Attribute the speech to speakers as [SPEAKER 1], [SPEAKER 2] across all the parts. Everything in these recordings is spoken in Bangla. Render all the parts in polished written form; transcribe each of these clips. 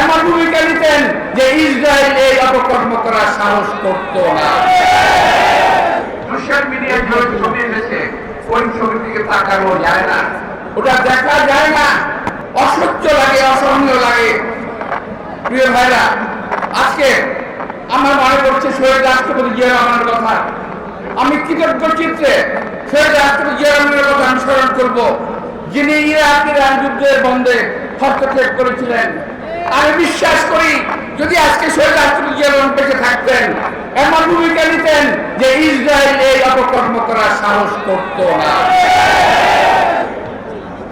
[SPEAKER 1] এমন ভূমিকা নিতেন যে ইসরায়েল এই অপকর্ম করার সাহস করত না।
[SPEAKER 2] সোশ্যাল মিডিয়ায় যে ছবি এসেছে ওই ছবির দিকে তাকানো যায় না,
[SPEAKER 1] ওটা দেখা যায় না, অসহ্য লাগে, অসহনীয় লাগে। প্রিয় ভাইরা, আজকে আমার মনে পড়ছে শহীদ রাষ্ট্রপতি জিয়া রহমানের কথা। আমি কৃতজ্ঞ চিত্রে শহীদ রাষ্ট্রপতি জিয়া রহমানের কথা আমি স্মরণ করব, যিনি ইরাক ইরান যুদ্ধের বন্ধে হস্তক্ষেপ করেছিলেন। আমি বিশ্বাস করি যদি আজকে শহীদ রাষ্ট্রপতি জিয়া রহমান বেঁচে থাকতেন, এমন ভূমিকা নিতেন যে ইসরায়েল এই অপকর্ম করার সাহস করত না।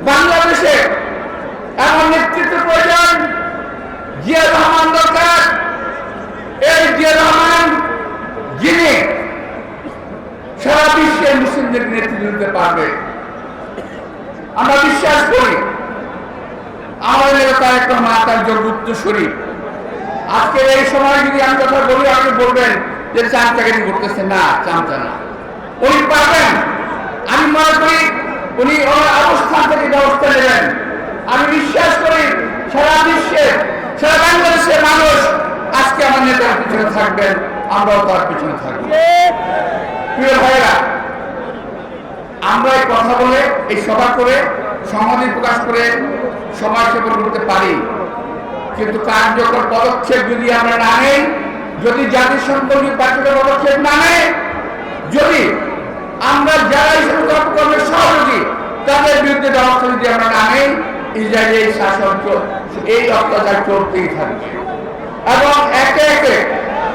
[SPEAKER 1] বাংলাদেশে এমন নেতৃত্ব প্রয়োজন, জিয়া রহমান দরকার। এই জিয়া রহমান যিনি সারা বিশ্বের মুসলিমদের নেতৃত্ব দিতে পারবে। আমরা বিশ্বাস করি আমাদের নেতা একটা মাতার যোগ্য উত্তরসূরি। আজকের এই সময় যদি আমি কথা বলি, আপনি বলবেন যে চামচাগিরি করতেছে। না, চামচা না, উনি পারবেন। আমি মনে করি উনি ওনার অবস্থান থেকে ব্যবস্থা নেবেন। আমি বিশ্বাস করি সারা বিশ্বে, সারা বাংলাদেশের মানুষ আজকে আমার নেতার পিছনে থাকবেন, আমরাও তার পিছনে থাকবো। প্রিয় ভাইরা, আমরা এই কথা বলে, এই সভা করে, সমাধি প্রকাশ করে সমাজ সেবন করতে পারি, কিন্তু কার্যকর পদক্ষেপ যদি আমরা না নেই, যদি জাতিসংঘ কার্যকর পদক্ষেপ না নেয়, যদি আমরা যারা এই সমস্ত অপকর্মের সহযোগী তাদের বিরুদ্ধে ব্যবস্থা যদি আমরা না নেই, ইসরায়েলের এই শাসন, এই অত্যাচার চলতেই থাকবে এবং একে একে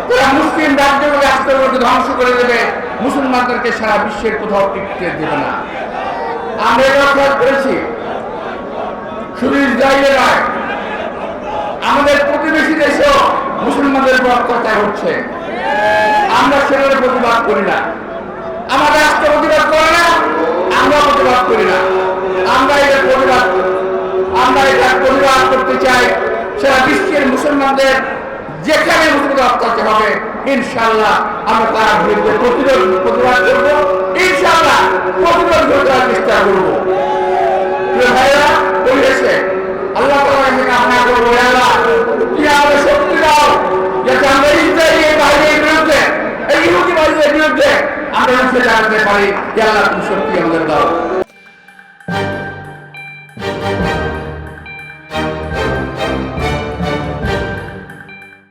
[SPEAKER 1] তারা মুসলিম রাজ্যগুলো রাষ্ট্রগুলোকে ধ্বংস করে দেবে, মুসলমানদেরকে সারা বিশ্বের কোথাও টিকতে দেবে না। আমরা এটা খেয়াল করেছি, শুধু ইসরায়েলে নয়, আমাদের প্রতিবেশী দেশেও মুসলমানদের উপর অত্যাচার হচ্ছে। আমরা সেটার প্রতিবাদ করি না, আমার রাষ্ট্র প্রতিবাদ করে না, আমরা প্রতিবাদ করি না। আমরা এটা প্রতিবাদ করতে চাই সারা বিশ্বের মুসলমানদের যেখানে মুসলমানদের অত্যাচার হবে, ইনশাআল্লাহ আমরা তার বিরুদ্ধে প্রতিবাদ করবো, ইনশাআল্লাহ প্রতিরোধ করার চেষ্টা করবো। ভাইরা পরিবেশে আল্লাহ কামনা করবো, আল্লাহ তুমি আমাদের শক্তি দাও যাতে আমরা ইসরায়েলের বাহিনীর বিরুদ্ধে, এই ইহুদি বাহিনীর বিরুদ্ধে আমরা মুখে দাঁড়াতে পারি। আল্লাহ তুমি শক্তি আমাদের দাও।